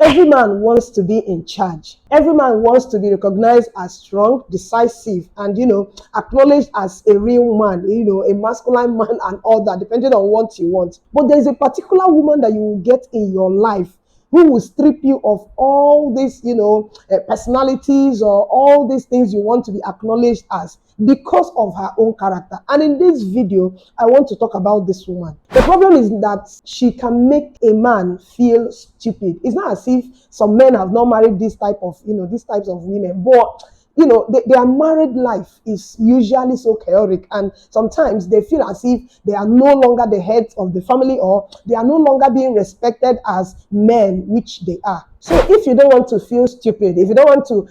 Every man wants to be in charge. Every man wants to be recognized as strong, decisive, and, acknowledged as a real man, a masculine man and all that, depending on what you want. But there's a particular woman that you will get in your life who will strip you of all these, personalities or all these things you want to be acknowledged as because of her own character. And in this video, I want to talk about this woman. The problem is that she can make a man feel stupid. It's not as if some men have not married these types of women, but their married life is usually so chaotic, and sometimes they feel as if they are no longer the heads of the family, or they are no longer being respected as men, which they are. So if you don't want to feel stupid, if you don't want to,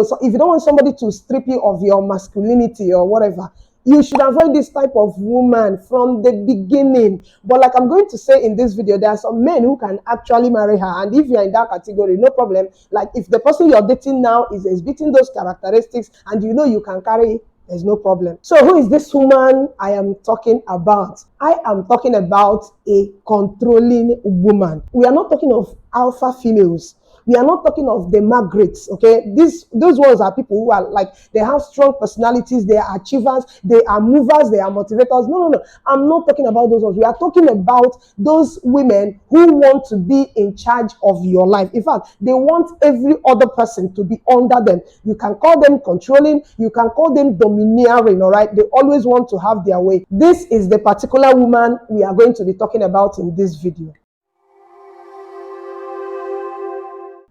so if you don't want somebody to strip you of your masculinity or whatever, you should avoid this type of woman from the beginning. But like I'm going to say in this video, there are some men who can actually marry her. And if you're in that category, no problem. Like if the person you're dating now is exhibiting those characteristics and you can carry it, there's no problem. So who is this woman I am talking about? I am talking about a controlling woman. We are not talking of alpha females. We are not talking of the Margarets, okay? Those ones are people who are like, they have strong personalities, they are achievers, they are movers, they are motivators. No. I'm not talking about those ones. We are talking about those women who want to be in charge of your life. In fact, they want every other person to be under them. You can call them controlling, you can call them domineering, all right? They always want to have their way. This is the particular woman we are going to be talking about in this video.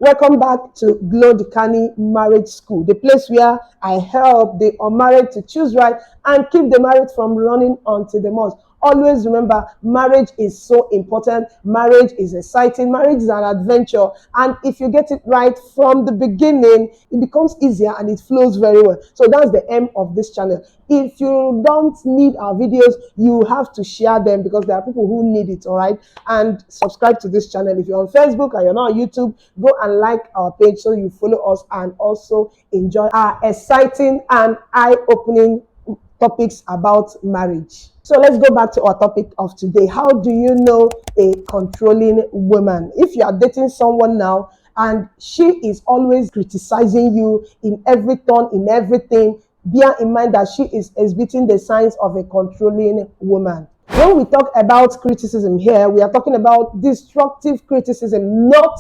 Welcome back to Glow Dikani Marriage School, the place where I help the unmarried to choose right and keep the married from running onto the must. Always remember, marriage is so important. Marriage is exciting. Marriage is an adventure. And if you get it right from the beginning, it becomes easier and it flows very well. So that's the aim of this channel. If you don't need our videos, you have to share them because there are people who need it, all right? And subscribe to this channel. If you're on Facebook and you're not on YouTube, go and like our page so you follow us and also enjoy our exciting and eye-opening topics about marriage. So let's go back to our topic of today. How do you know a controlling woman? If you are dating someone now and she is always criticizing you in every turn, in everything, bear in mind that she is exhibiting the signs of a controlling woman. When we talk about criticism here, we are talking about destructive criticism, not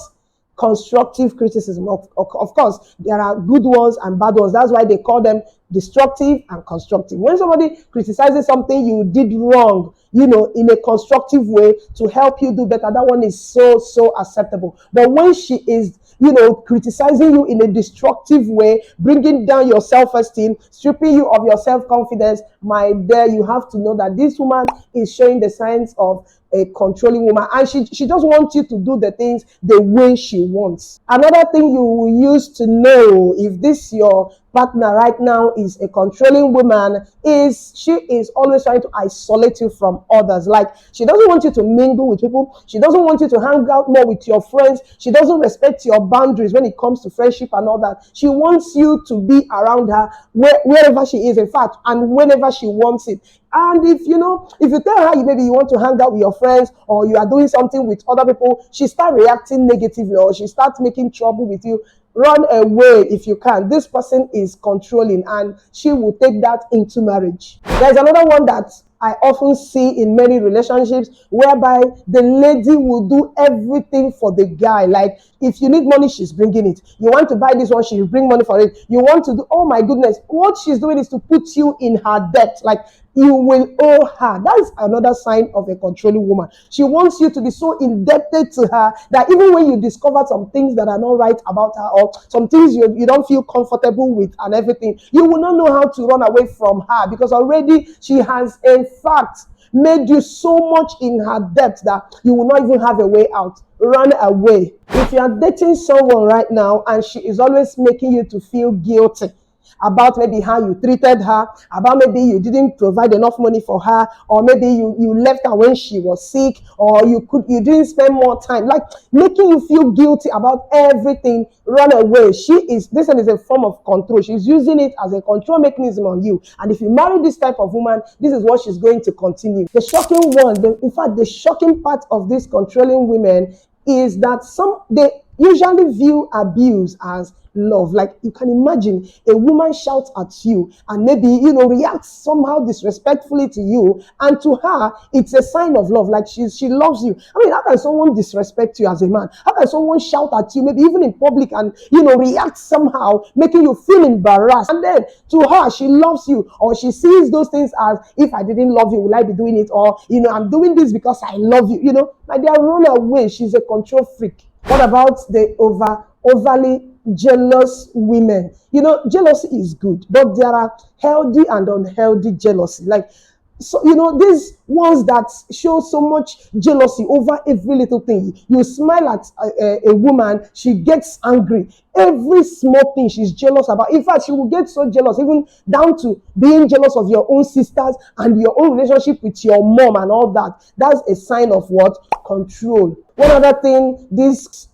constructive criticism. Of course, there are good ones and bad ones. That's why they call them destructive and constructive. When somebody criticizes something you did wrong, in a constructive way to help you do better, that one is so acceptable. But when she is criticizing you in a destructive way, bringing down your self-esteem, stripping you of your self-confidence, my dear, you have to know that this woman is showing the signs of a controlling woman, and she just wants you to do the things the way she wants. Another thing you will use to know if this your partner right now is a controlling woman is she is always trying to isolate you from others. Like, she doesn't want you to mingle with people. She doesn't want you to hang out more with your friends. She doesn't respect your boundaries when it comes to friendship and all that. She wants you to be around her wherever she is, in fact, and whenever she wants it. And if you tell her maybe you want to hang out with your friends or you are doing something with other people, she starts reacting negatively or she starts making trouble with you. Run away if you can. This person is controlling and she will take that into marriage. There's another one that I often see in many relationships whereby the lady will do everything for the guy. Like, if you need money, she's bringing it. You want to buy this one, she'll bring money for it. You want to do, oh my goodness, what she's doing is to put you in her debt. Like, you will owe her. That is another sign of a controlling woman. She wants you to be so indebted to her that even when you discover some things that are not right about her or some things you don't feel comfortable with and everything, you will not know how to run away from her because already she has in fact made you so much in her debt that you will not even have a way out. Run away. If you are dating someone right now and she is always making you to feel guilty about maybe how you treated her, about maybe you didn't provide enough money for her, or maybe you left her when she was sick, or you didn't spend more time, like making you feel guilty about everything, run away. This is a form of control. She's using it as a control mechanism on you. And if you marry this type of woman, this is what she's going to continue. The shocking part of this controlling women is that they usually view abuse as love. Like, you can imagine a woman shouts at you and maybe, reacts somehow disrespectfully to you, and to her it's a sign of love, like she loves you. I mean, how can someone disrespect you as a man? How can someone shout at you, maybe even in public, and react somehow, making you feel embarrassed, and then to her she loves you, or she sees those things as, if I didn't love you, will I be doing it? Or I'm doing this because I love you. Like, they are run away. She's a control freak. What about the overly jealous women? Jealousy is good, but there are healthy and unhealthy jealousy. Like, so these ones that show so much jealousy over every little thing. You smile at a woman, she gets angry. Every small thing she's jealous about. In fact, she will get so jealous, even down to being jealous of your own sisters and your own relationship with your mom and all that. That's a sign of what? Control. One other thing these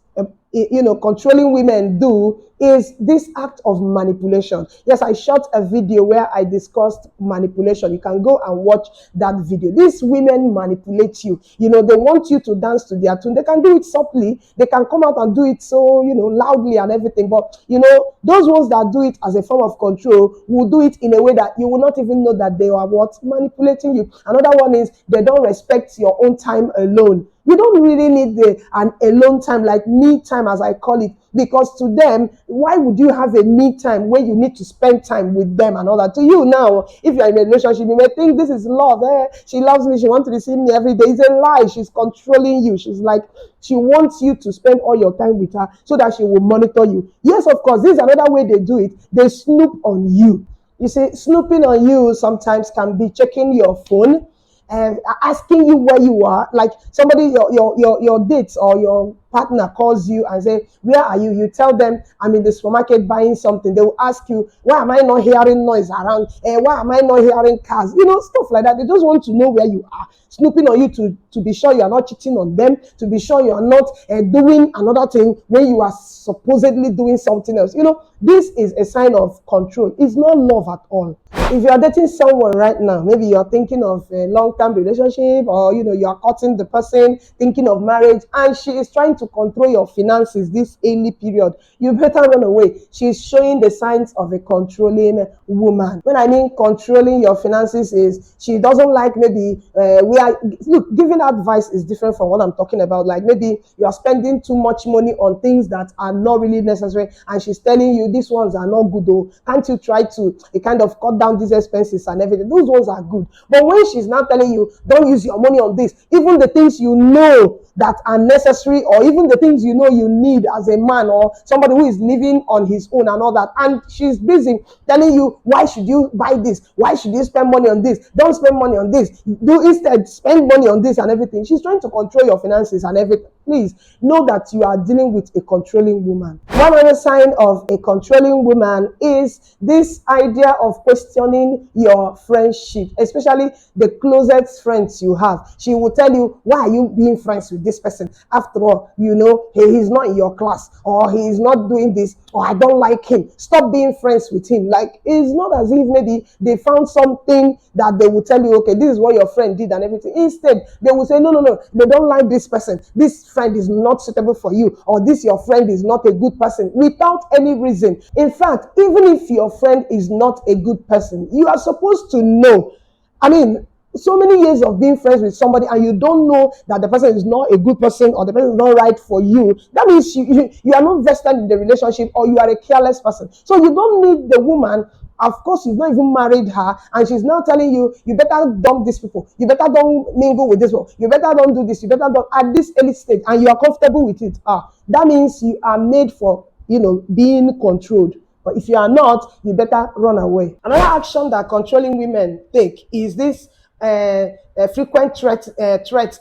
controlling women do is this act of manipulation. Yes, I shot a video where I discussed manipulation. You can go and watch that video. These women manipulate you. They want you to dance to their tune. They can do it softly. They can come out and do it so, loudly and everything. But, those ones that do it as a form of control will do it in a way that you will not even know that they are what? Manipulating you. Another one is they don't respect your own time alone. You don't really need an alone time, like me time as I call it, because to them, why would you have a me time when you need to spend time with them and all that? To you now, if you're in a relationship, you may think this is love. She loves me, she wants to receive me every day. It's a lie. She's controlling you. She's like, she wants you to spend all your time with her so that she will monitor you. Yes, of course, this is another way they do it. They snoop on you. You see, snooping on you sometimes can be checking your phone and asking you where you are. Like, somebody, your dates or your partner calls you and say, where are you? You tell them, I'm in the supermarket buying something. They will ask you, why am I not hearing noise around? Why am I not hearing cars? Stuff like that. They just want to know where you are, snooping on you to be sure you are not cheating on them, to be sure you are not doing another thing when you are supposedly doing something else. This is a sign of control. It's not love at all. If you are dating someone right now, maybe you are thinking of a long-term relationship, or you are courting the person, thinking of marriage, and she is trying to control your finances this early period, you better run away. She's showing the signs of a controlling woman. When I mean controlling your finances, is she doesn't like, maybe giving advice is different from what I'm talking about. Like, maybe you are spending too much money on things that are not really necessary, and she's telling you these ones are not good. Though, can't you try to kind of cut down these expenses and everything? Those ones are good. But when she's now telling you, don't use your money on this, even the things that are necessary, or even the things you need as a man or somebody who is living on his own and all that, and she's busy telling you, why should you buy this? Why should you spend money on this? Don't spend money on this. Do instead spend money on this and everything. She's trying to control your finances and everything. Please know that you are dealing with a controlling woman. One other sign of a controlling woman is this idea of questioning your friendship, especially the closest friends you have. She will tell you, why are you being friends with this person? After all, he's not in your class, or he is not doing this, or I don't like him. Stop being friends with him. Like, it's not as if maybe they found something that they will tell you, okay, this is what your friend did and everything. Instead, they will say, no, they don't like this person. This friend is not suitable for you, or this your friend is not a good person, without any reason. In fact, even if your friend is not a good person, you are supposed to know. I mean, so many years of being friends with somebody and you don't know that the person is not a good person, or the person is not right for you, that means you are not vested in the relationship, or you are a careless person. So you don't need the woman. Of course, you've not even married her, and she's now telling you, you better dump these people, you better don't mingle with this one, you better don't do this, you better don't, at this early stage, and you are comfortable with it. That means you are made for being controlled. But if you are not, you better run away. Another action that controlling women take is this a frequent threat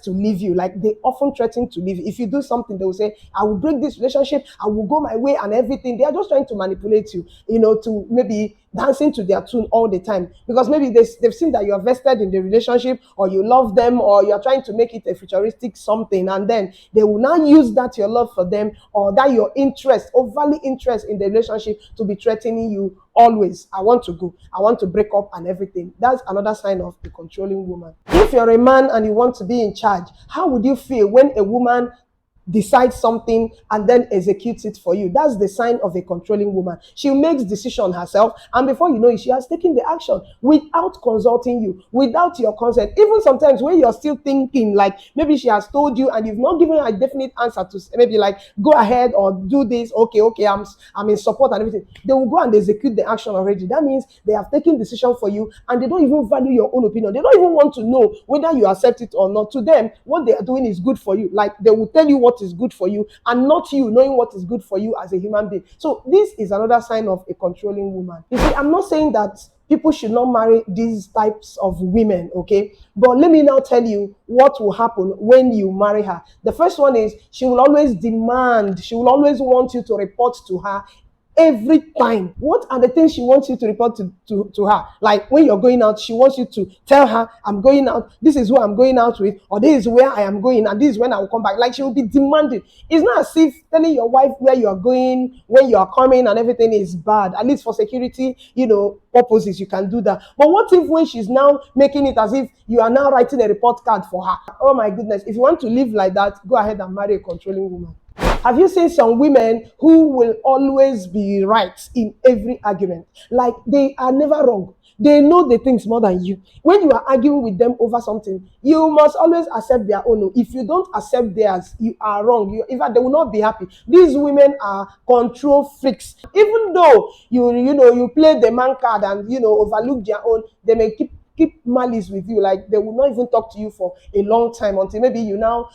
to leave you. Like, they often threaten to leave you. If you do something, they will say, I will break this relationship, I will go my way and everything. They are just trying to manipulate you, to maybe dancing to their tune all the time, because maybe they've seen that you are vested in the relationship, or you love them, or you're trying to make it a futuristic something, and then they will now use that your love for them, or that your overly interest in the relationship, to be threatening you always. I want to go, I want to break up and everything. That's another sign of a controlling woman. If you're a man and you want to be in charge, how would you feel when a woman decide something and then executes it for you. That's the sign of a controlling woman. She makes decision herself, and before you know it, she has taken the action without consulting you, without your consent. Even sometimes when you're still thinking, like maybe she has told you and you've not given her a definite answer to maybe like go ahead or do this. Okay, okay, I'm in support and everything. They will go and execute the action already. That means they have taken decision for you, and they don't even value your own opinion. They don't even want to know whether you accept it or not. To them, what they are doing is good for you. Like they will tell you what is good for you, and not you knowing what is good for you as a human being. So this is another sign of a controlling woman. You see, I'm not saying that people should not marry these types of women, okay? But let me now tell you what will happen when you marry her. The first one is she will always demand, she will always want you to report to her every time. What are the things she wants you to report to her? Like when you're going out, she wants you to tell her, I'm going out, this is who I'm going out with, or this is where I am going, and this is when I will come back. Like she will be demanding. It's not as if telling your wife where you are going, when you are coming, and everything is bad. At least for security, purposes, you can do that. But what if when she's now making it as if you are now writing a report card for her? Oh my goodness. If you want to live like that, go ahead and marry a controlling woman. Have you seen some women who will always be right in every argument? Like they are never wrong. They know the things more than you. When you are arguing with them over something, you must always accept their own. If you don't accept theirs, you are wrong. In fact, they will not be happy. These women are control freaks. Even though you play the man card and overlook their own, they may keep malice with you. Like they will not even talk to you for a long time until maybe you now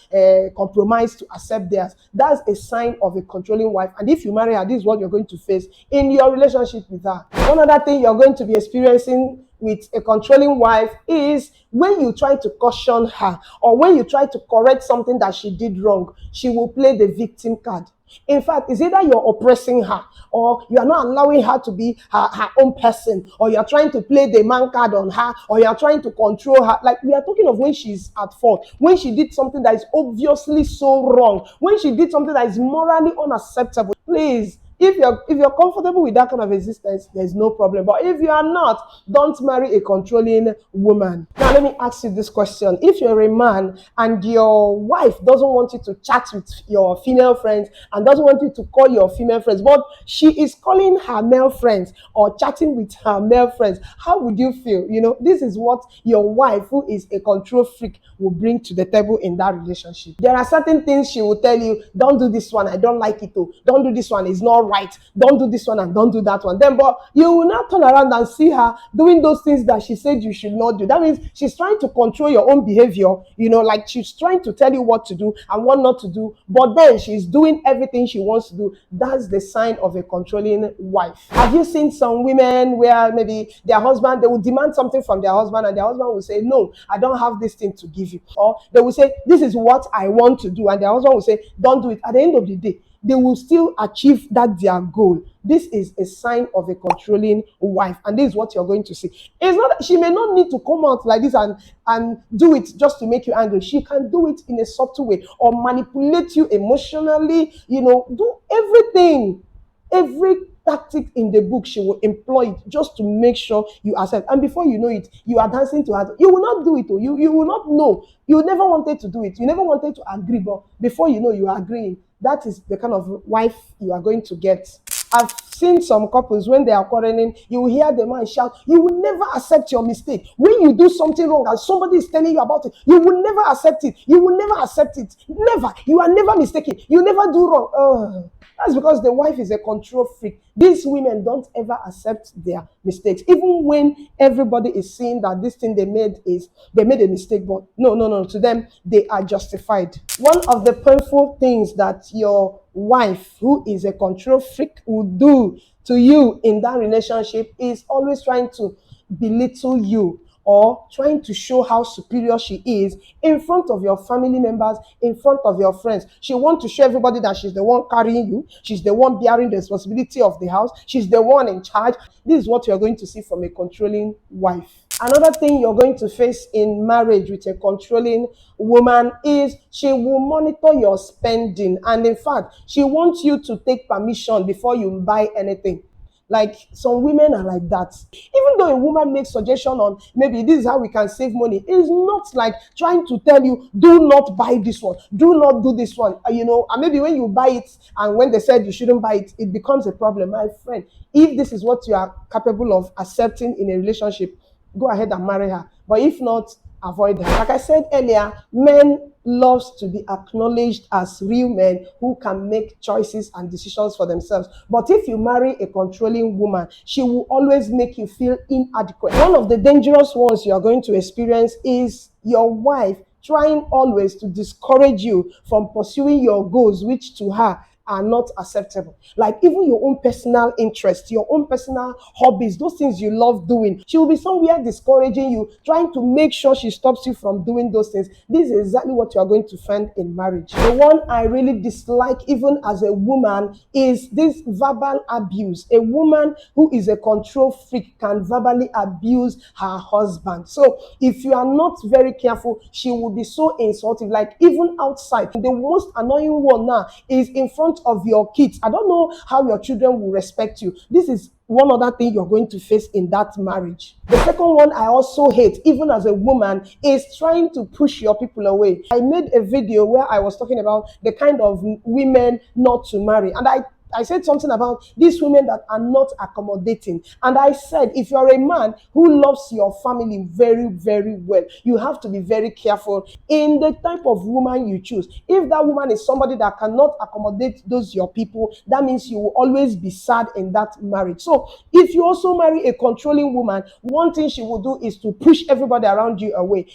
compromise to accept theirs. That's a sign of a controlling wife. And if you marry her, this is what you're going to face in your relationship with her. One other thing you're going to be experiencing with a controlling wife is when you try to caution her or when you try to correct something that she did wrong, she will play the victim card. In fact, it's either you're oppressing her or you are not allowing her to be her own person, or you're trying to play the man card on her, or you're trying to control her. Like we are talking of when she's at fault, when she did something that is obviously so wrong, when she did something that is morally unacceptable. Please, if you're comfortable with that kind of existence, there's no problem. But if you are not, don't marry a controlling woman. Now, let me ask you this question. If you're a man and your wife doesn't want you to chat with your female friends and doesn't want you to call your female friends, but she is calling her male friends or chatting with her male friends, how would you feel? This is what your wife, who is a control freak, will bring to the table in that relationship. There are certain things she will tell you, don't do this one, I don't like it. Don't do this one, it's not right. Don't do this one and don't do that one. Then, but you will not turn around and see her doing those things that she said you should not do. That means she's trying to control your own behavior, like she's trying to tell you what to do and what not to do, but then she's doing everything she wants to do. That's the sign of a controlling wife. Have you seen some women where maybe their husband, they will demand something from their husband and their husband will say, no, I don't have this thing to give you. Or they will say, this is what I want to do. And their husband will say, don't do it. At the end of the day, they will still achieve that their goal. This is a sign of a controlling wife, and this is what you're going to see. It's not, she may not need to come out like this and do it just to make you angry. She can do it in a subtle way or manipulate you emotionally, do everything. Every tactic in the book, she will employ it just to make sure you accept. And before you know it, you are dancing to her. You will not do it. You will not know. You never wanted to do it. You never wanted to agree, but before you know, you are agreeing. That is the kind of wife you are going to get. I've seen some couples when they are quarreling, you will hear the man shout, you will never accept your mistake. When you do something wrong and somebody is telling you about it, you will never accept it. You will never accept it. Never. You are never mistaken. You never do wrong. That's because the wife is a control freak. These women don't ever accept their mistakes. Even when everybody is seeing that this thing they made a mistake, but no. To them, they are justified. One of the painful things that your wife, who is a control freak, will do to you in that relationship is always trying to belittle you or trying to show how superior she is in front of your family members, in front of your friends. She wants to show everybody that she's the one carrying you. She's the one bearing the responsibility of the house. She's the one in charge. This is what you're going to see from a controlling wife. Another thing you're going to face in marriage with a controlling woman is she will monitor your spending. And in fact, she wants you to take permission before you buy anything. Like some women are like that. Even though a woman makes suggestion on maybe this is how we can save money, it's not like trying to tell you do not buy this one, do not do this one. And maybe when you buy it and when they said you shouldn't buy it, it becomes a problem. My friend, if this is what you are capable of accepting in a relationship, go ahead and marry her. But if not, avoid her. Like I said earlier, men loves to be acknowledged as real men who can make choices and decisions for themselves. But if you marry a controlling woman, she will always make you feel inadequate. One of the dangerous ones you are going to experience is your wife trying always to discourage you from pursuing your goals, which to her are not acceptable. Like even your own personal interests, your own personal hobbies, those things you love doing, she will be somewhere discouraging you, trying to make sure she stops you from doing those things. This is exactly what you are going to find in marriage. The one I really dislike, even as a woman, is this verbal abuse. A woman who is a control freak can verbally abuse her husband. So if you are not very careful, she will be so insulting, like even outside. The most annoying one now is in front of your kids. I don't know how your children will respect you. This is one other thing you're going to face in that marriage. The second one I also hate, even as a woman, is trying to push your people away. I made a video where I was talking about the kind of women not to marry, and I said something about these women that are not accommodating. And I said, if you're a man who loves your family very, very well, you have to be very careful in the type of woman you choose. If that woman is somebody that cannot accommodate those your people, that means you will always be sad in that marriage. So if you also marry a controlling woman, one thing she will do is to push everybody around you away.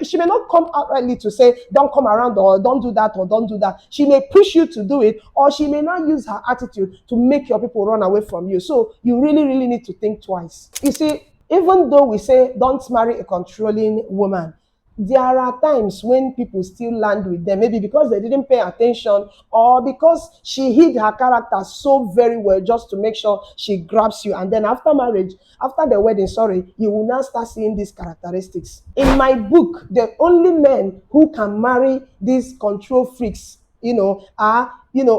She may not come outrightly to say, don't come around or don't do that or don't do that. She may push you to do it, or she may not use her attitude to make your people run away from you. So you really, really need to think twice. You see, even though we say don't marry a controlling woman, there are times when people still land with them, maybe because they didn't pay attention or because she hid her character so very well just to make sure she grabs you. And then after marriage, after the wedding, sorry, you will now start seeing these characteristics. In my book, the only men who can marry these control freaks, are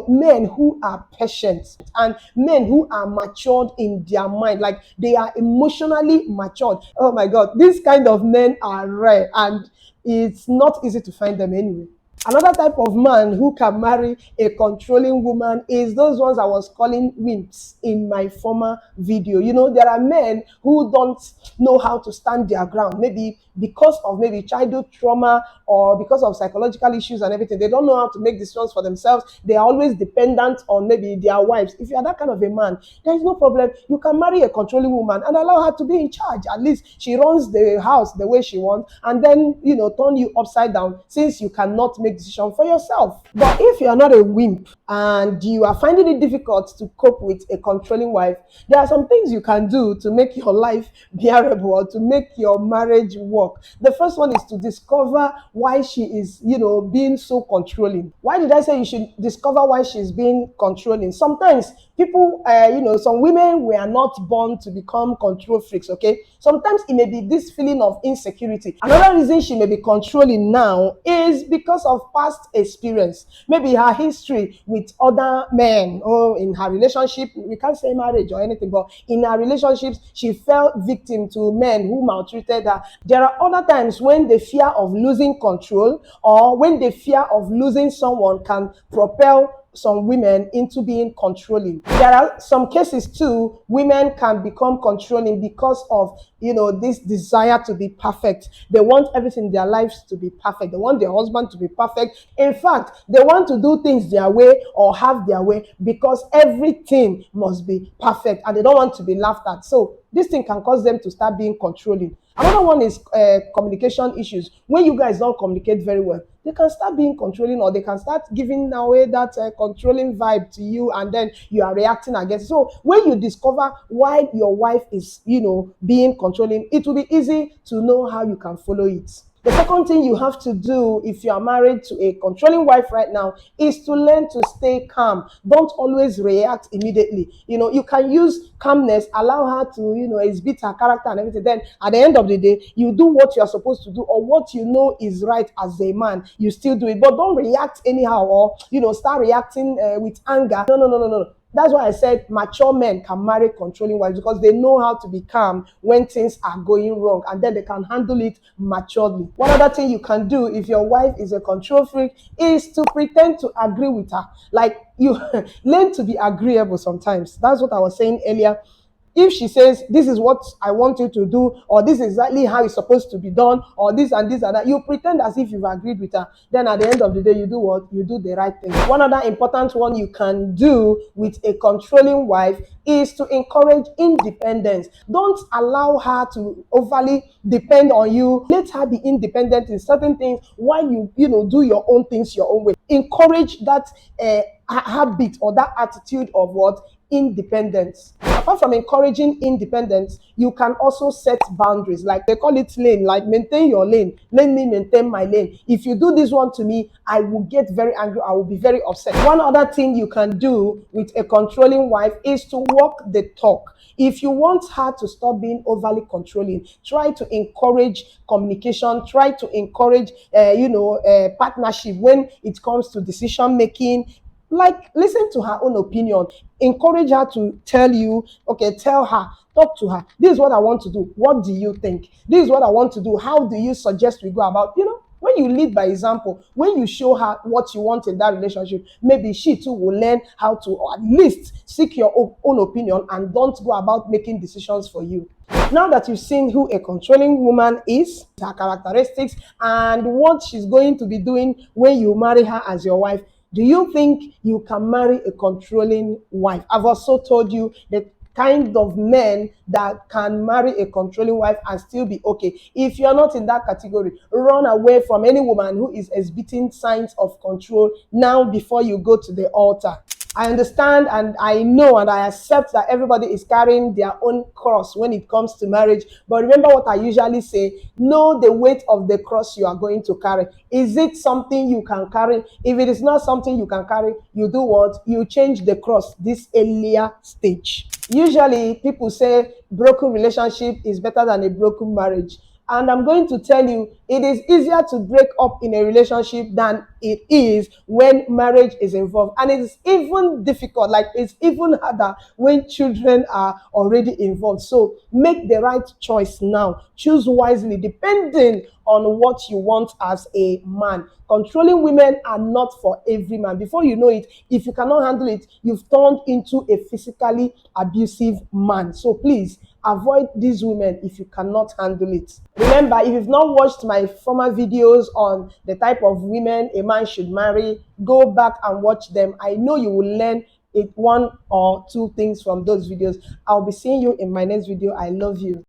men who are patient and men who are matured in their mind, like they are emotionally matured. Oh my God, these kind of men are rare and it's not easy to find them anyway. Another type of man who can marry a controlling woman is those ones I was calling wimps in my former video. There are men who don't know how to stand their ground, maybe because of maybe childhood trauma or because of psychological issues and everything. They don't know how to make decisions for themselves. They are always dependent on maybe their wives. If you are that kind of a man, there is no problem. You can marry a controlling woman and allow her to be in charge. At least she runs the house the way she wants, and then turn you upside down since you cannot make decision for yourself. But if you are not a wimp and you are finding it difficult to cope with a controlling wife, there are some things you can do to make your life bearable or to make your marriage work. The first one is to discover why she is, being so controlling. Why did I say you should discover why she's being controlling? Sometimes people, some women were not born to become control freaks, okay? Sometimes it may be this feeling of insecurity. Another reason she may be controlling now is because of past experience. Maybe her history with other men or in her relationship. We can't say marriage or anything, but in her relationships, she fell victim to men who maltreated her. There are other times when the fear of losing control or when the fear of losing someone can propel some women into being controlling. There are some cases too, women can become controlling because of, this desire to be perfect. They want everything in their lives to be perfect. They want their husband to be perfect. In fact, they want to do things their way or have their way because everything must be perfect and they don't want to be laughed at. So this thing can cause them to start being controlling. Another one is communication issues. When you guys don't communicate very well, they can start being controlling or they can start giving away that controlling vibe to you, and then you are reacting against it. So when you discover why your wife is, being controlling, it will be easy to know how you can follow it. The second thing you have to do if you are married to a controlling wife right now is to learn to stay calm. Don't always react immediately. You can use calmness, allow her to, exhibit her character and everything. Then at the end of the day, you do what you are supposed to do or what you know is right as a man. You still do it, but don't react anyhow or, start reacting with anger. No. That's why I said mature men can marry controlling wives, because they know how to be calm when things are going wrong, and then they can handle it maturely. One other thing you can do if your wife is a control freak is to pretend to agree with her. Like, you learn to be agreeable sometimes. That's what I was saying earlier. If she says, this is what I want you to do, or this is exactly how it's supposed to be done, or this and that, you pretend as if you've agreed with her. Then at the end of the day, you do what? You do the right thing. One other important one you can do with a controlling wife is to encourage independence. Don't allow her to overly depend on you. Let her be independent in certain things while you do your own things your own way. Encourage that habit or that attitude of what? Independence. Apart from encouraging independence, you can also set boundaries. Like they call it lane, like maintain your lane. Let me maintain my lane. If you do this one to me, I will get very angry. I will be very upset. One other thing you can do with a controlling wife is to walk the talk. If you want her to stop being overly controlling, try to encourage communication, try to encourage, partnership when it comes to decision making. Like, listen to her own opinion, encourage her to tell you, okay, tell her, talk to her, this is what I want to do, what do you think, this is what I want to do, how do you suggest we go about, when you lead by example, when you show her what you want in that relationship, maybe she too will learn how to, or at least seek your own opinion, and don't go about making decisions for you. Now that you've seen who a controlling woman is, her characteristics, and what she's going to be doing when you marry her as your wife, do you think you can marry a controlling wife? I've also told you the kind of men that can marry a controlling wife and still be okay. If you're not in that category, run away from any woman who is exhibiting signs of control now before you go to the altar. I understand and I know and I accept that everybody is carrying their own cross when it comes to marriage. But remember what I usually say, know the weight of the cross you are going to carry. Is it something you can carry? If it is not something you can carry, you do what? You change the cross this earlier stage. Usually people say broken relationship is better than a broken marriage. And I'm going to tell you, it is easier to break up in a relationship than it is when marriage is involved. And it's even difficult, like it's even harder when children are already involved. So make the right choice now. Choose wisely, depending on what you want as a man. Controlling women are not for every man. Before you know it, if you cannot handle it, you've turned into a physically abusive man. So please, avoid these women if you cannot handle it. Remember, if you've not watched my former videos on the type of women a man should marry, go back and watch them. I know you will learn one or two things from those videos. I'll be seeing you in my next video. I love you.